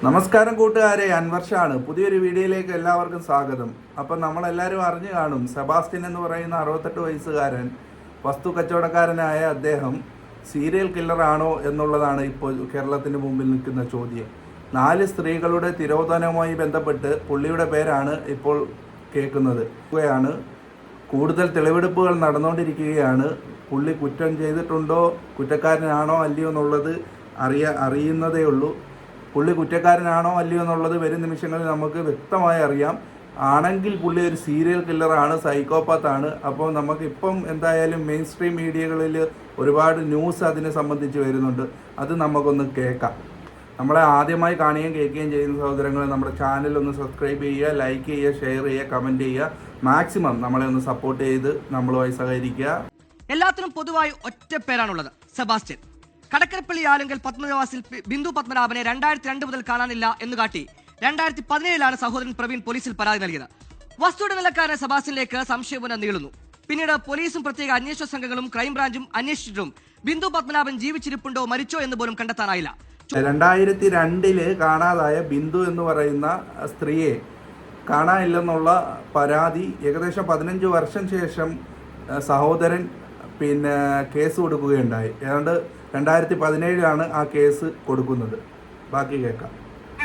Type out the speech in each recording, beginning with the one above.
നമസ്കാരം കൂട്ടുകാരെ, അൻവർഷാണ്. പുതിയൊരു വീഡിയോയിലേക്ക് എല്ലാവർക്കും സ്വാഗതം. അപ്പം നമ്മളെല്ലാവരും അറിഞ്ഞു കാണും, സെബാസ്റ്റ്യൻ എന്ന് പറയുന്ന 68 വയസ്സുകാരൻ വസ്തു കച്ചവടക്കാരനായ അദ്ദേഹം സീരിയൽ കില്ലറാണോ എന്നുള്ളതാണ് ഇപ്പോൾ കേരളത്തിന് മുമ്പിൽ നിൽക്കുന്ന ചോദ്യം. 4 സ്ത്രീകളുടെ തിരോധാനവുമായി ബന്ധപ്പെട്ട് പുള്ളിയുടെ പേരാണ് ഇപ്പോൾ കേൾക്കുന്നത്. കൂടുതൽ തെളിവെടുപ്പുകൾ നടന്നുകൊണ്ടിരിക്കുകയാണ്. പുള്ളി കുറ്റം ചെയ്തിട്ടുണ്ടോ, കുറ്റക്കാരനാണോ അല്ലയോ എന്നുള്ളത് അറിയുന്നതേ ഉള്ളൂ. പുള്ളി കുറ്റക്കാരനാണോ അല്ലയോ എന്നുള്ളത് വരും നിമിഷങ്ങളിൽ നമുക്ക് വ്യക്തമായി അറിയാം. ആണെങ്കിൽ പുള്ളി ഒരു സീരിയൽ കില്ലറാണ്, സൈക്കോപാത്താണ്. അപ്പോൾ നമുക്കിപ്പം എന്തായാലും മെയിൻ സ്ട്രീം മീഡിയകളിൽ ഒരുപാട് ന്യൂസ് അതിനെ സംബന്ധിച്ച് വരുന്നുണ്ട്. അത് നമുക്കൊന്ന് കേൾക്കാം. നമ്മളെ ആദ്യമായി കാണുകയും കേൾക്കുകയും ചെയ്യുന്ന സഹോദരങ്ങൾ നമ്മുടെ ചാനൽ ഒന്ന് സബ്സ്ക്രൈബ് ചെയ്യുക, ലൈക്ക് ചെയ്യുക, ഷെയർ ചെയ്യുക, കമൻറ്റ് ചെയ്യുക. മാക്സിമം നമ്മളെ ഒന്ന് സപ്പോർട്ട് ചെയ്ത് നമ്മളുമായി സഹകരിക്കുക. എല്ലാത്തിനും പൊതുവായി ഒറ്റ പേരാണുള്ളത്, സെബാസ്റ്റ്യൻ. കടക്കരപ്പള്ളി ആലുങ്കൽ പത്മനിവാസിൽ ബിന്ദു പത്മനാഭനെ 2002 മുതൽ കാണാനില്ല എന്ന് കാട്ടി 2017 സഹോദരൻ പ്രവീൺ പോലീസിൽ പരാതി നൽകിയത്. വസ്തുവിടനിലക്കാരൻ സെബാസ്റ്റ്യനിലേക്ക് സംശയമുന നീളുന്നു. പിന്നീട് പോലീസും പ്രത്യേക അന്വേഷണ സംഘങ്ങളും ക്രൈംബ്രാഞ്ചും അന്വേഷിച്ചിട്ടും ബിന്ദു പത്മനാഭൻ ജീവിച്ചിരിപ്പുണ്ടോ മരിച്ചോ എന്ന് പോലും കണ്ടെത്താനായില്ല. 2002 കാണാതായ ബിന്ദു എന്ന് പറയുന്ന സ്ത്രീയെ കാണാനില്ലെന്നുള്ള പരാതി ഏകദേശം 15 വർഷം ശേഷം സഹോദരൻ കേസ് കൊടുക്കുകയുണ്ടായി. ഏതാണ്ട് 2017 ആ കേസ് കൊടുക്കുന്നത്. ബാക്കി കേൾക്കാം.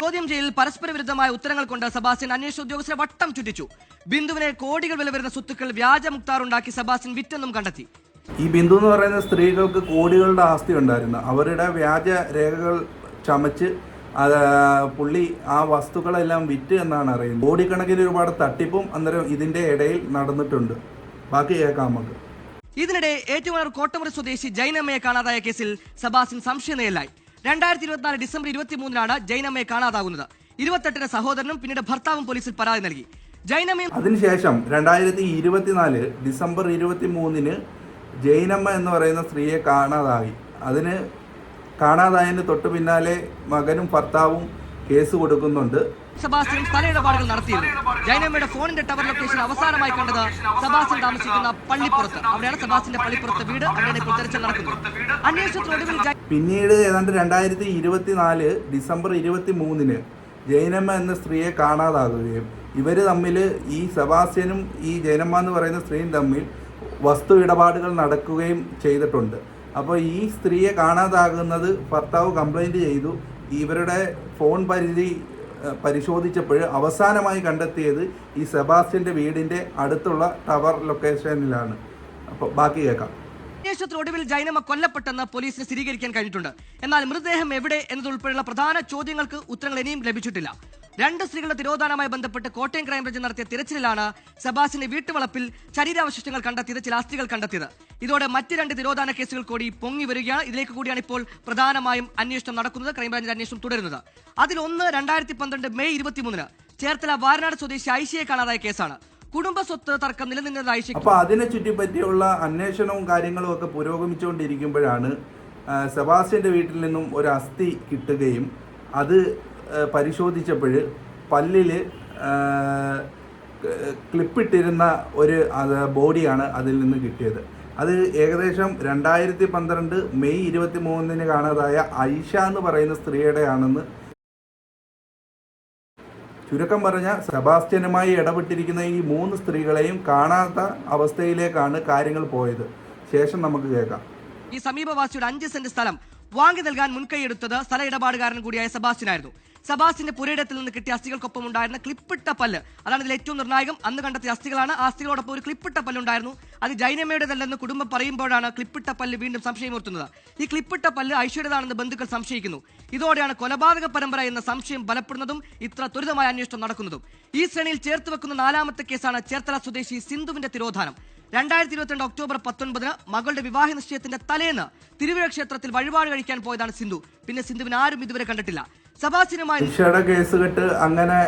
ചോദ്യം ചെയ്യലിൽ പരസ്പര വിരുദ്ധമായ ഉത്തരങ്ങൾ കൊണ്ട് സെബാസ്റ്റ്യൻ അന്വേഷണ ഉദ്യോഗസ്ഥരെ വട്ടം ചുറ്റിച്ചു. ബിന്ദുവിനെ കോടികൾ വില വരുന്ന സ്വത്തുക്കൾ വ്യാജ മുക്താറുണ്ടാക്കി സെബാസ്റ്റ്യൻ വിറ്റെന്നും കണ്ടെത്തി. ഈ ബിന്ദു എന്ന് പറയുന്ന സ്ത്രീകൾക്ക് കോടികളുടെ ആസ്തി ഉണ്ടായിരുന്നു. അവരുടെ വ്യാജ രേഖകൾ ചമച്ച് പുള്ളി ആ വസ്തുക്കളെല്ലാം വിറ്റ് എന്നാണ് അറിയുന്നത്. കോടിക്കണക്കിന് ഒരുപാട് തട്ടിപ്പും അന്നേരം ഇതിന്റെ ഇടയിൽ നടന്നിട്ടുണ്ട്. ബാക്കി കേൾക്കാം നമുക്ക്. ഇതിനിടെ ഏറ്റുമാനൂർ കോട്ടമുറി സ്വദേശി ജൈനമ്മയെ കാണാതായ കേസിൽ സെബാസ്റ്റ്യൻ സംശയനിഴലിലായി. 2024 ഡിസംബർ 23 ജൈനമ്മയെ കാണാതാകുന്നത്. 28 സഹോദരനും പിന്നീട് ഭർത്താവും പോലീസിൽ പരാതി നൽകി. ജൈനമ്മയും അതിനുശേഷം 2024 ഡിസംബർ 23 ജൈനമ്മ എന്ന് പറയുന്ന സ്ത്രീയെ കാണാതായി. കാണാതായതിന് തൊട്ടു പിന്നാലെ മകനും ഭർത്താവും കേസ് കൊടുക്കുന്നുണ്ട്. സെബാസ്റ്റ്യൻ പല ഇടപാടുകൾ നടത്തിയിരുന്നു. ജൈനമ്മയുടെ ഫോണിന്റെ ടവർ ലൊക്കേഷൻ അവസാനമായി കണ്ടത് സെബാസ്റ്റ്യൻ താമസിക്കുന്ന പള്ളിപ്പുറത്ത്. അവിടെയാണ് സെബാസ്റ്റ്യന്റെ പള്ളിപ്പുറത്ത് വീട്. അവിടെയാണ് ഇപ്പോൾ തെരച്ചിൽ നടക്കുന്നത്. അന്വേഷണത്തിനൊടുവിൽ പിന്നീട് ഏതാണ്ട് 2024 ഡിസംബർ 23 ജൈനമ്മ എന്ന സ്ത്രീയെ കാണാതാകുകയും ഇവർ തമ്മിൽ, ഈ സെബാസ്റ്റ്യനും ഈ ജൈനമ്മ എന്ന് പറയുന്ന സ്ത്രീയും തമ്മിൽ വസ്തു ഇടപാടുകൾ നടക്കുകയും ചെയ്തിട്ടുണ്ട്. അപ്പോൾ ഈ സ്ത്രീയെ കാണാതാകുന്നത് ഭർത്താവ് കംപ്ലൈൻറ്റ് ചെയ്തു. ഇവരുടെ ഫോൺ പരിശോധിച്ചപ്പോൾ അവസാനമായി കണ്ടെത്തിയത് ഈ സെബാസ്റ്റ്യന്റെ വീടിന്റെ അടുത്തുള്ള ടവർ ലൊക്കേഷനിലാണ്. അപ്പോൾ ബാക്കി കേൾക്കാം. അന്വേഷണത്തിനൊടുവിൽ ജൈനമ്മ കൊല്ലപ്പെട്ടെന്ന് പോലീസിന് സ്ഥിരീകരിക്കാൻ കഴിഞ്ഞിട്ടുണ്ട്. എന്നാൽ മൃതദേഹം എവിടെ എന്നതുൾപ്പെടെയുള്ള പ്രധാന ചോദ്യങ്ങൾക്ക് ഉത്തരങ്ങൾ ഇനിയും ലഭിച്ചിട്ടില്ല. 2 സ്ത്രീകളുടെ തിരോധാനവുമായി ബന്ധപ്പെട്ട് കോട്ടയം ക്രൈംബ്രാഞ്ച് നടത്തിയ തിരച്ചിലാണ് സെബാസ്റ്റ്യന്റെ വീട്ടുവളപ്പിൽ ശരീരാവശിഷ്ടങ്ങൾ കണ്ടെത്തിയത്, ചില അസ്ഥികൾ കണ്ടെത്തിയത്. ഇതോടെ മറ്റ് 2 തിരോധാന കേസുകൾ കൂടി പൊങ്ങി വരികയാണ്. ഇതിലേക്ക് കൂടിയാണ് ഇപ്പോൾ പ്രധാനമായും അന്വേഷണം നടക്കുന്നത്, ക്രൈംബ്രാഞ്ചിന്റെ അന്വേഷണം തുടരുന്നത്. അതിലൊന്ന് 2012 മെയ് 23 ചേർത്തല വാരനാട് സ്വദേശി ഐഷയെ കാണാതായ കേസാണ്. കുടുംബ സ്വത്ത് തർക്കം നിലനിന്നത് ഐഷ. അപ്പോൾ അതിനെ ചുറ്റിപ്പറ്റിയുള്ള അന്വേഷണവും കാര്യങ്ങളും ഒക്കെ പുരോഗമിച്ചുകൊണ്ടിരിക്കുമ്പോഴാണ് സെബാസ്റ്റ്യന്റെ വീട്ടിൽ നിന്നും ഒരു അസ്ഥി കിട്ടുകയും അത് പരിശോധിച്ചപ്പോൾ പല്ലിൽ ക്ലിപ്പിട്ടിരുന്ന ഒരു ബോഡിയാണ് അതിൽ നിന്ന് കിട്ടിയത്. അത് ഏകദേശം 2012 മെയ് 23 കാണാതായ ഐഷ എന്ന് പറയുന്ന സ്ത്രീയുടെ ആണെന്ന്. ചുരുക്കം പറഞ്ഞ സെബാസ്റ്റ്യനുമായി ഇടപെട്ടിരിക്കുന്ന ഈ 3 സ്ത്രീകളെയും കാണാത്ത അവസ്ഥയിലേക്കാണ് കാര്യങ്ങൾ പോയത്. ശേഷം നമുക്ക് കേൾക്കാം. ഈ സമീപവാസിയുടെ 5 സെന്റ് സ്ഥലം വാങ്ങി നൽകാൻ മുൻകൈയെടുത്തത് സ്ഥല ഇടപാടുകാരൻ കൂടിയായ സെബാസ്റ്റ്യനായിരുന്നു. സെബാസ്റ്റ്യന്റെ പുരയിടത്തിൽ നിന്ന് കിട്ടിയ അസ്ഥികൾക്കൊപ്പം ഉണ്ടായിരുന്ന ക്ലിപ്പിട്ട പല്ല്, അതാണ് ഇതിൽ ഏറ്റവും നിർണായകം. അന്ന് കണ്ടെത്തിയ അസ്ഥികളാണ്. ആ അസ്ഥികളോടൊപ്പം ഒരു ക്ലിപ്പിട്ട പല്ലുണ്ടായിരുന്നു. അത് ജൈനമ്മയുടേതല്ലെന്ന് കുടുംബം പറയുമ്പോഴാണ് ക്ലിപ്പിട്ട പല്ല് വീണ്ടും സംശയമൂർത്തുന്നത്. ഈ ക്ലിപ്പിട്ട പല്ല് ഐഷയുടേതാണെന്ന് ബന്ധുക്കൾ സംശയിക്കുന്നു. ഇതോടെയാണ് കൊലപാതക പരമ്പര എന്ന സംശയം ബലപ്പെടുന്നതും ഇത്ര ത്വരിതമായ അന്വേഷണം നടക്കുന്നതും. ഈ ശ്രേണിയിൽ ചേർത്ത് വെക്കുന്ന 4ാമത്തെ കേസാണ് ചേർത്തല സ്വദേശി സിന്ധുവിന്റെ തിരോധാനം. 2022 ഒക്ടോബർ 19 മകളുടെ വിവാഹ നിശ്ചയത്തിന്റെ തലേന്ന് തിരുവിഴ ക്ഷേത്രത്തിൽ വഴിപാട് കഴിക്കാൻ പോയതാണ് സിന്ധു. പിന്നെ സിന്ധുവിനെ ആരും ഇതുവരെ കണ്ടിട്ടില്ല. സെബാസ്റ്റ്യനുമായി കേസ് കെട്ട് അങ്ങനെ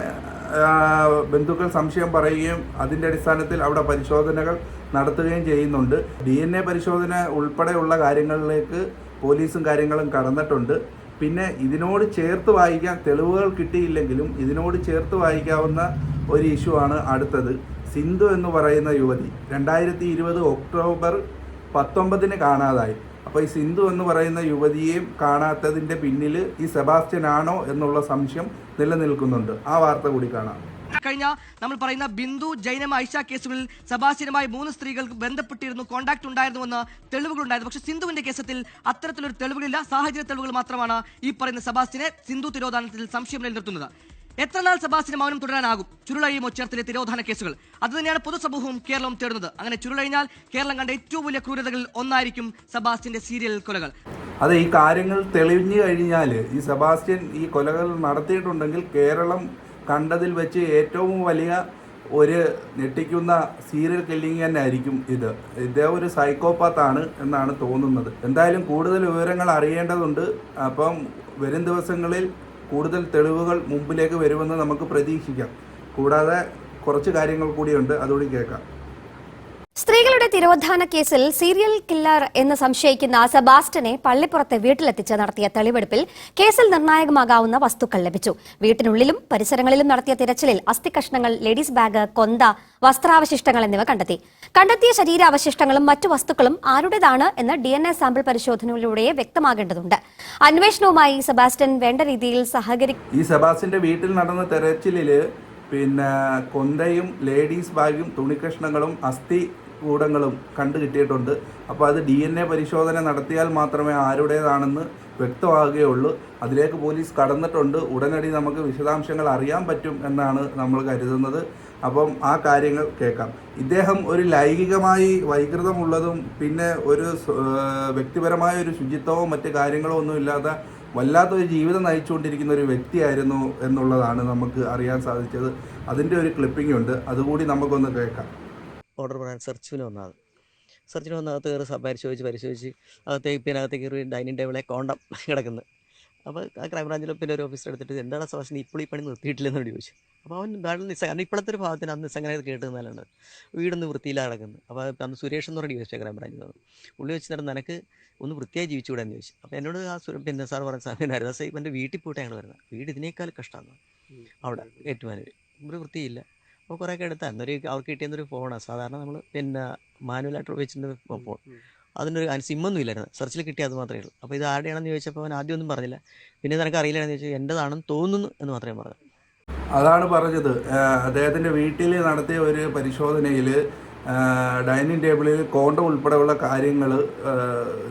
ബന്ധുക്കൾ സംശയം പറയുകയും അതിന്റെ അടിസ്ഥാനത്തിൽ അവിടെ പരിശോധനകൾ നടത്തുകയും ചെയ്യുന്നുണ്ട്. DNA പരിശോധന ഉൾപ്പെടെയുള്ള കാര്യങ്ങളിലേക്ക് പോലീസും കാര്യങ്ങളും കടന്നിട്ടുണ്ട്. പിന്നെ ഇതിനോട് ചേർത്ത് വായിക്കാൻ തെളിവുകൾ കിട്ടിയില്ലെങ്കിലും ഇതിനോട് ചേർത്ത് വായിക്കാവുന്ന ഒരു ഇഷ്യൂ ആണ് അടുത്തത്. സിന്ധു എന്ന് പറയുന്ന യുവതി 2020 ഒക്ടോബർ 19 കാണാതായി. അപ്പോൾ ഈ സിന്ധു എന്ന് പറയുന്ന യുവതിയെയും കാണാത്തതിൻ്റെ പിന്നിൽ ഈ സെബാസ്റ്റ്യൻ ആണോ എന്നുള്ള സംശയം നിലനിൽക്കുന്നുണ്ട്. ആ വാർത്ത കൂടി കാണാം. കഴിഞ്ഞ നമ്മൾ പറയുന്ന ബിന്ദു, ജൈനമ, ഐഷ കേസുകളിൽ സെബാസ്റ്റ്യനുമായി 3 സ്ത്രീകൾക്ക് ബന്ധപ്പെട്ടിരുന്നു, കോൺടാക്ട് ഉണ്ടായിരുന്നുവെന്ന് തെളിവുകളുണ്ടായിരുന്നു. പക്ഷേ സിന്ധുവിന്റെ കേസത്തിൽ അത്തരത്തിലൊരു തെളിവുകളില്ല. സാഹചര്യ തെളിവുകൾ മാത്രമാണ് ഈ പറയുന്ന സെബാസ്റ്റ്യനെ സിന്ധു തിരോധാനത്തിൽ സംശയം നിലനിർത്തുന്നത്. എത്ര നാൾ സെബാസ്റ്റ്യന് മൗനം തുടരാനാകും? ചുരുളഴിയുമോ ചേർത്തിലെ തിരോധാന കേസുകൾ? അതുതന്നെയാണ് പൊതുസമൂഹവും കേരളവും തേടുന്നത്. അങ്ങനെ ചുരുളഴിഞ്ഞാൽ കേരളം കണ്ട ഏറ്റവും വലിയ ക്രൂരതകളിൽ ഒന്നായിരിക്കും സെബാസ്റ്റ്യന്റെ സീരിയൽ കൊലകൾ. അതെ, ഈ കാര്യങ്ങൾ തെളിഞ്ഞു കഴിഞ്ഞാൽ ഈ സെബാസ്റ്റ്യൻ ഈ കൊലകൾ നടത്തിയിട്ടുണ്ടെങ്കിൽ കേരളം കണ്ടതിൽ വെച്ച് ഏറ്റവും വലിയ ഒരു ഞെട്ടിക്കുന്ന സീരിയൽ കില്ലിങ് തന്നെ ആയിരിക്കും ഇത്. ഇദ്ദേഹം ഒരു സൈക്കോപാത്താണ് എന്നാണ് തോന്നുന്നത്. എന്തായാലും കൂടുതൽ വിവരങ്ങൾ അറിയേണ്ടതുണ്ട്. അപ്പം വരും ദിവസങ്ങളിൽ കൂടുതൽ തെളിവുകൾ മുമ്പിലേക്ക് വരുമെന്ന് നമുക്ക് പ്രതീക്ഷിക്കാം. കൂടാതെ കുറച്ച് കാര്യങ്ങൾ കൂടിയുണ്ട്, അതുകൂടി കേൾക്കാം. സ്ത്രീകളുടെ തിരോധാന കേസിൽ സീരിയൽ കില്ലർ എന്ന് സംശയിക്കുന്ന സെബാസ്റ്റ്യനെ പള്ളിപ്പുറത്തെ വീട്ടിലെത്തിച്ച് നടത്തിയ തെളിവെടുപ്പിൽ കേസിൽ നിർണായകമാകാവുന്ന വസ്തുക്കൾ ലഭിച്ചു. വീട്ടിനുള്ളിലും പരിസരങ്ങളിലും നടത്തിയ തിരച്ചിലിൽ അസ്ഥികഷ്ണങ്ങൾ, ലേഡീസ് ബാഗ്, കൊന്ത, വസ്ത്രാവശിഷ്ടങ്ങൾ എന്നിവ കണ്ടെത്തിയ ശരീരാവശിഷ്ടങ്ങളും മറ്റു വസ്തുക്കളും ആരുടേതാണ് എന്ന് DNA സാമ്പിൾ പരിശോധനയിലൂടെ വ്യക്തമാകേണ്ടതുണ്ട്. അന്വേഷണവുമായി സെബാസ്റ്റ്യൻ വേണ്ട രീതിയിൽ ഈ സെബാസ്റ്റ്യന്റെ വീട്ടിൽ നടന്ന തെരച്ചിലിൽ കൊന്തയും ലേഡീസ് ബാഗും തുണിക്കഷ്ണങ്ങളും അസ്ഥി കൂടങ്ങളും കണ്ടു കിട്ടിയിട്ടുണ്ട്. അപ്പോൾ അത് DNA പരിശോധന നടത്തിയാൽ മാത്രമേ ആരുടേതാണെന്ന് വ്യക്തമാകുകയുള്ളൂ. അതിലേക്ക് പോലീസ് കടന്നിട്ടുണ്ട്. ഉടനടി നമുക്ക് വിശദാംശങ്ങൾ അറിയാൻ പറ്റും എന്നാണ് നമ്മൾ കരുതുന്നത്. അപ്പം ആ കാര്യങ്ങൾ കേൾക്കാം. ഇദ്ദേഹം ഒരു ലൈംഗികമായി വൈകൃതമുള്ളതും പിന്നെ ഒരു വ്യക്തിപരമായ ഒരു ശുചിത്വവും മറ്റ് കാര്യങ്ങളോ ഒന്നും ഇല്ലാത്ത വല്ലാത്തൊരു ജീവിതം നയിച്ചുകൊണ്ടിരിക്കുന്ന ഒരു വ്യക്തിയായിരുന്നു എന്നുള്ളതാണ് നമുക്ക് അറിയാൻ സാധിച്ചത്. അതിൻ്റെ ഒരു ക്ലിപ്പിംഗ് ഉണ്ട്, അതുകൂടി നമുക്കൊന്ന് കേൾക്കാം. ഓർഡർ പറയാൻ സെർച്ചിന് വന്നകത്ത് കയറി പരിശോധിച്ച് അകത്തേക്ക് ഒരു ഡൈനിങ് ടേബിളെ കോണ്ടം കിടക്കുന്നത്. അപ്പോൾ ആ ക്രൈംബ്രാഞ്ചിൽ പിന്നെ ഒരു ഓഫീസർ എടുത്തിട്ട് എന്താണ് സെബാസ്റ്റ്യൻ ഇപ്പോൾ ഈ പണി നിർത്തിയിട്ടില്ലെന്ന് ചോദിച്ചു. അപ്പോൾ അവൻ കാരണം ഇപ്പോഴത്തെ ഒരു ഭാഗത്തിന് അന്ന് നിസ്സംഗനായിട്ട് കേട്ട് നിന്നാലാണ് വീടൊന്ന് വൃത്തിയിലാണ് കിടക്കുന്നത്. അപ്പോൾ അന്ന് സുരേഷ് എന്ന് പറഞ്ഞ് ചോദിച്ചാൽ ക്രൈംബ്രാഞ്ചിൽ നിന്ന് പുള്ളി വെച്ച് തരുന്ന നിനക്ക് ഒന്ന് വൃത്തിയായി ജീവിച്ചുകൂടെ എന്ന് ചോദിച്ചു. അപ്പോൾ എന്നോട് പിന്നെ സാർ പറഞ്ഞ സമയമായിരുന്നു, സാർ ഇവൻ്റെ വീട്ടിൽ പോയിട്ട് ഞങ്ങൾ വരുന്നത്, വീട് ഇതിനേക്കാൾ കഷ്ടമാണ് അവിടെ ഏറ്റുമാനൂർ, ഒരു വൃത്തിയില്ല. അപ്പോൾ കുറേയൊക്കെ എടുത്താൽ അവർക്ക് കിട്ടിയെന്നൊരു ഫോണാണ്. സാധാരണ നമ്മൾ പിന്നെ മാനുവലായിട്ട് ഉപയോഗിച്ചിട്ട് ഫോൺ, അതിൻ്റെ സിമ്മൊന്നും ഇല്ലായിരുന്നു, സെർച്ചിൽ കിട്ടിയ അത് മാത്രമേ ഉള്ളൂ. അപ്പോൾ ഇത് ആരുടെയാണെന്ന് ചോദിച്ചപ്പോൾ അവൻ ആദ്യം ഒന്നും പറഞ്ഞില്ല. പിന്നെ നിനക്ക് അറിയില്ലാന്ന് ചോദിച്ചാൽ എൻ്റെതാണെന്ന് തോന്നുന്നു എന്ന് മാത്രമേ പറഞ്ഞു. അതാണ് പറഞ്ഞത്. അദ്ദേഹത്തിൻ്റെ വീട്ടിൽ നടത്തിയ ഒരു പരിശോധനയിൽ ഡൈനിങ് ടേബിളിൽ കോണ്ടം ഉൾപ്പെടെയുള്ള കാര്യങ്ങൾ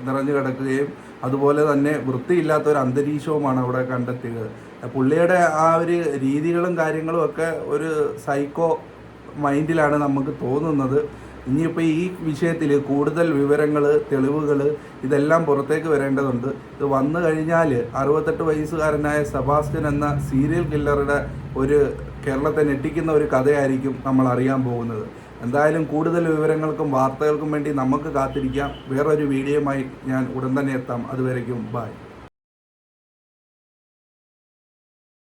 നിറഞ്ഞു കിടക്കുകയും അതുപോലെ തന്നെ വൃത്തിയില്ലാത്ത ഒരു അന്തരീക്ഷവുമാണ് അവിടെ കണ്ടെത്തിയത്. പുള്ളിയുടെ ആ ഒരു രീതികളും കാര്യങ്ങളും ഒക്കെ ഒരു സൈക്കോ മൈൻഡിലാണ് നമുക്ക് തോന്നുന്നത്. ഇനിയിപ്പോൾ ഈ വിഷയത്തിൽ കൂടുതൽ വിവരങ്ങൾ, തെളിവുകൾ ഇതെല്ലാം പുറത്തേക്ക് വരേണ്ടതുണ്ട്. ഇത് വന്നു കഴിഞ്ഞാൽ 68 വയസ്സുകാരനായ സെബാസ്റ്റ്യൻ എന്ന സീരിയൽ കില്ലറുടെ ഒരു കേരളത്തെ ഞെട്ടിക്കുന്ന ഒരു കഥയായിരിക്കും നമ്മൾ അറിയാൻ പോകുന്നത്. എന്തായാലും കൂടുതൽ വിവരങ്ങൾക്കും വാർത്തകൾക്കും വേണ്ടി നമുക്ക് കാത്തിരിക്കാം. വേറൊരു വീഡിയോയുമായി ഞാൻ ഉടൻ തന്നെ എത്താം. അതുവരേക്കും ബൈ.